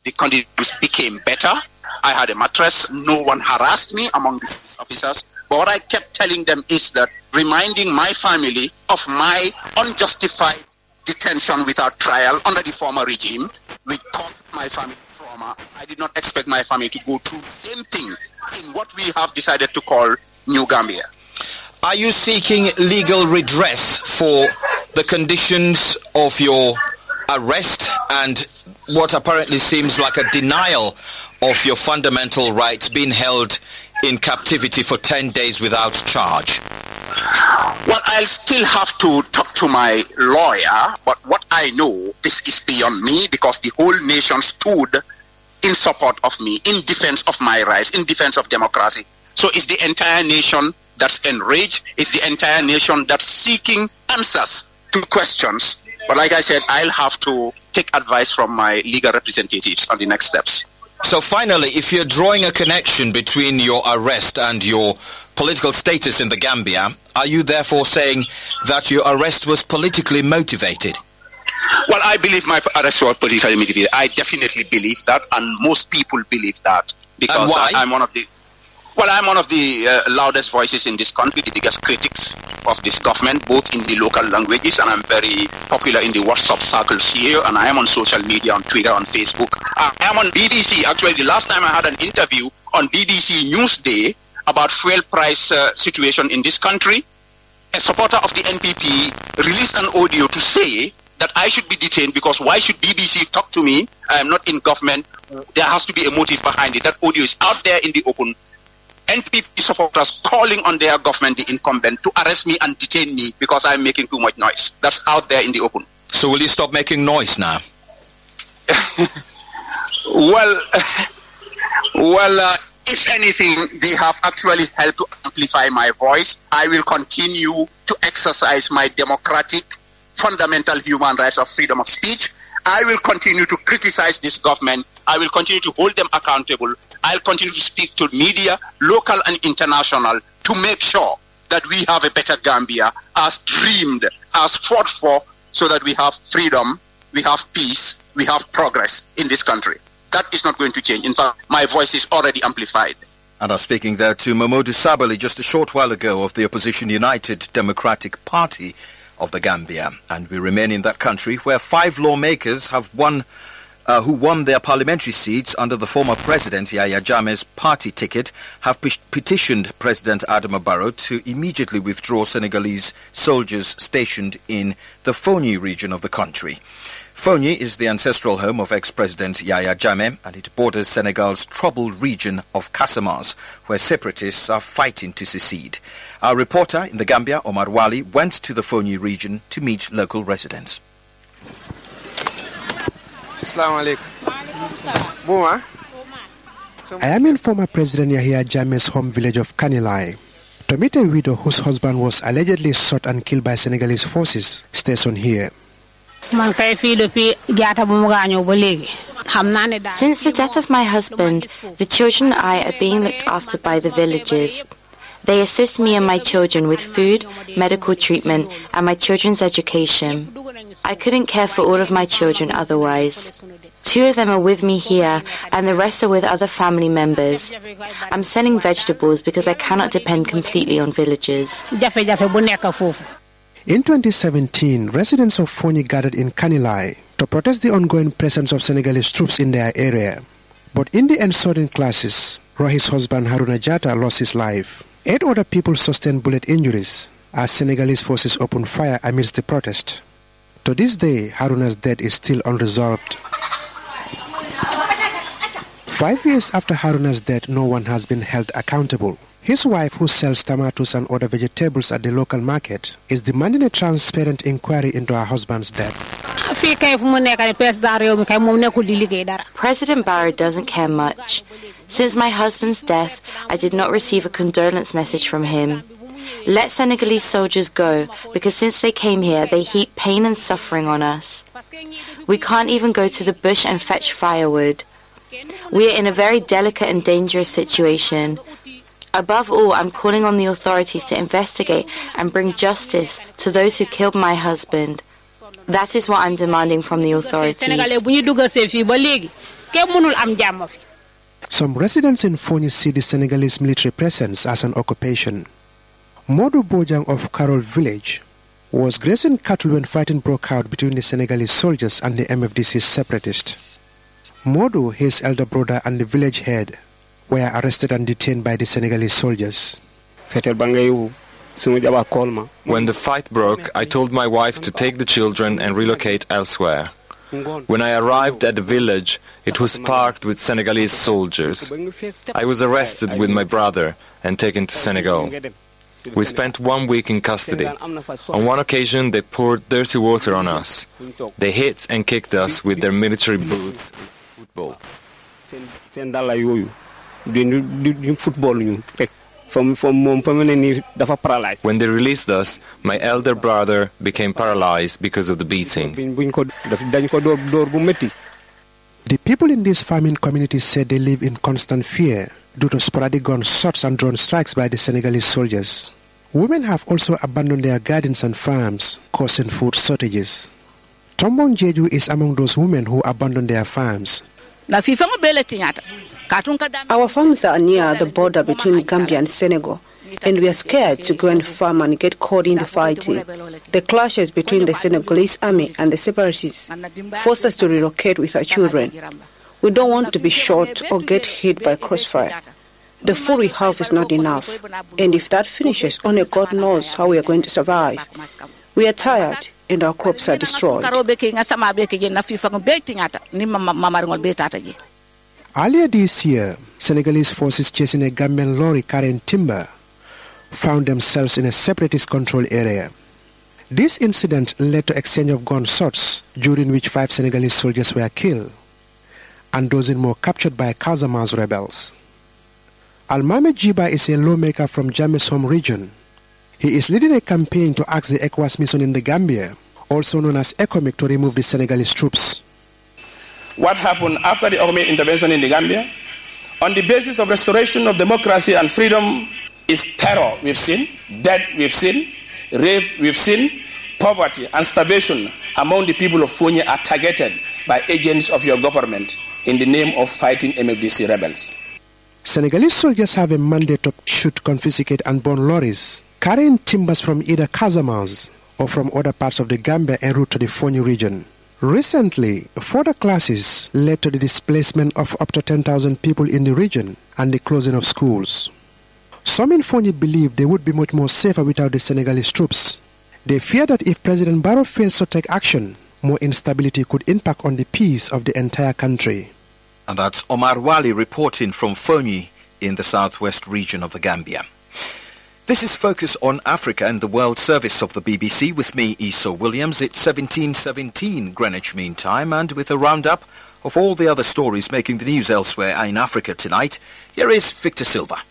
The conditions became better. I had a mattress. No one harassed me among the officers. But what I kept telling them is that reminding my family of my unjustified detention without trial under the former regime, which caused my family trauma. I did not expect my family to go through the same thing in what we have decided to call New Gambia. Are you seeking legal redress for the conditions of your arrest and what apparently seems like a denial of your fundamental rights, being held in captivity for 10 days without charge? Well, I'll still have to talk to my lawyer, but what I know, this is beyond me because the whole nation stood in support of me, in defense of my rights, in defense of democracy. So it's the entire nation that's enraged, it's the entire nation that's seeking answers to questions. But like I said, I'll have to take advice from my legal representatives on the next steps. So finally, if you're drawing a connection between your arrest and your political status in the Gambia, are you therefore saying that your arrest was politically motivated? Well, I believe my arrest was politically motivated. I definitely believe that, and most people believe that. Because and why? I'm one of the loudest voices in this country, the biggest critics of this government, both in the local languages, and I'm very popular in the WhatsApp circles here, and I am on social media, on Twitter, on Facebook. I am on BBC. Actually, the last time I had an interview on BBC Newsday about fuel price situation in this country, a supporter of the NPP released an audio to say that I should be detained because why should BBC talk to me? I am not in government. There has to be a motive behind it. That audio is out there in the open. NPP supporters calling on their government, the incumbent, to arrest me and detain me because I'm making too much noise. That's out there in the open. So will you stop making noise now? Well, if anything, they have actually helped to amplify my voice. I will continue to exercise my democratic, fundamental human rights of freedom of speech. I will continue to criticize this government. I will continue to hold them accountable. I'll continue to speak to media, local and international, to make sure that we have a better Gambia as dreamed, as fought for, so that we have freedom, we have peace, we have progress in this country. That is not going to change. In fact, my voice is already amplified. And I was speaking there to Mamadou Sabally just a short while ago of the opposition United Democratic Party of the Gambia. And we remain in that country where 5 lawmakers have who won their parliamentary seats under the former president Yahya Jammeh's party ticket have petitioned President Adama Barrow to immediately withdraw Senegalese soldiers stationed in the Fonyi region of the country. Fonyi is the ancestral home of ex-president Yahya Jammeh, and it borders Senegal's troubled region of Casamance, where separatists are fighting to secede. Our reporter in the Gambia, Omar Wali, went to the Fonyi region to meet local residents. Assalamu alaikum. I am in former President Yahya Jammeh's home village of Kanilai. To meet a widow whose husband was allegedly shot and killed by Senegalese forces stationed here. Since the death of my husband, the children and I are being looked after by the villagers. They assist me and my children with food, medical treatment, and my children's education. I couldn't care for all of my children otherwise. 2 of them are with me here, and the rest are with other family members. I'm selling vegetables because I cannot depend completely on villagers. In 2017, residents of Fonyi gathered in Kanilai to protest the ongoing presence of Senegalese troops in their area. But in the ensuing clashes, Rohi's husband Haruna Jatta lost his life. 8 other people sustained bullet injuries as Senegalese forces opened fire amidst the protest. To this day, Haruna's death is still unresolved. 5 years after Haruna's death, no one has been held accountable. His wife, who sells tomatoes and other vegetables at the local market, is demanding a transparent inquiry into her husband's death. President Barrow doesn't care much. Since my husband's death, I did not receive a condolence message from him. Let Senegalese soldiers go, because since they came here, they heap pain and suffering on us. We can't even go to the bush and fetch firewood. We are in a very delicate and dangerous situation. Above all, I'm calling on the authorities to investigate and bring justice to those who killed my husband. That is what I'm demanding from the authorities. Some residents in Fonyi see the Senegalese military presence as an occupation. Modou Bojang of Karol village was grazing cattle when fighting broke out between the Senegalese soldiers and the MFDC separatists. Modou, his elder brother, and the village head were arrested and detained by the Senegalese soldiers. When the fight broke, I told my wife to take the children and relocate elsewhere. When I arrived at the village, it was parked with Senegalese soldiers. I was arrested with my brother and taken to Senegal. We spent 1 week in custody. On one occasion, they poured dirty water on us. They hit and kicked us with their military boots and football. When they released us, my elder brother became paralyzed because of the beating. The people in these farming communities said they live in constant fear due to sporadic gunshots and drone strikes by the Senegalese soldiers. Women have also abandoned their gardens and farms, causing food shortages. Tombong Jeju is among those women who abandoned their farms. Our farms are near the border between Gambia and Senegal, and we are scared to go and farm and get caught in the fighting. The clashes between the Senegalese army and the separatists forced us to relocate with our children. We don't want to be shot or get hit by crossfire. The food we have is not enough, and if that finishes, only God knows how we are going to survive. We are tired, and our crops are destroyed. Earlier this year, Senegalese forces chasing a Gambian lorry carrying timber found themselves in a separatist-controlled area. This incident led to exchange of gunshots, during which 5 Senegalese soldiers were killed, and dozen more captured by Casamance rebels. Almame Jiba is a lawmaker from Jammeh's home region. He is leading a campaign to ask the ECOWAS mission in the Gambia, also known as ECOMIC, to remove the Senegalese troops. What happened after the army intervention in the Gambia, on the basis of restoration of democracy and freedom, is terror we've seen, death we've seen, rape we've seen, poverty and starvation among the people of Fonyi are targeted by agents of your government in the name of fighting MFDC rebels. Senegalese soldiers have a mandate to shoot, confiscate and burn lorries carrying timbers from either Casamance or from other parts of the Gambia en route to the Fonyi region. Recently, further clashes led to the displacement of up to 10,000 people in the region and the closing of schools. Some in Fonyi believe they would be much more safer without the Senegalese troops. They fear that if President Barrow fails to take action, more instability could impact on the peace of the entire country. And that's Omar Wali reporting from Fonyi in the southwest region of the Gambia. This is Focus on Africa and the World Service of the BBC with me, Essau Williams. It's 17:17 Greenwich Mean Time, and with a roundup of all the other stories making the news elsewhere in Africa tonight, here is Victor Silva.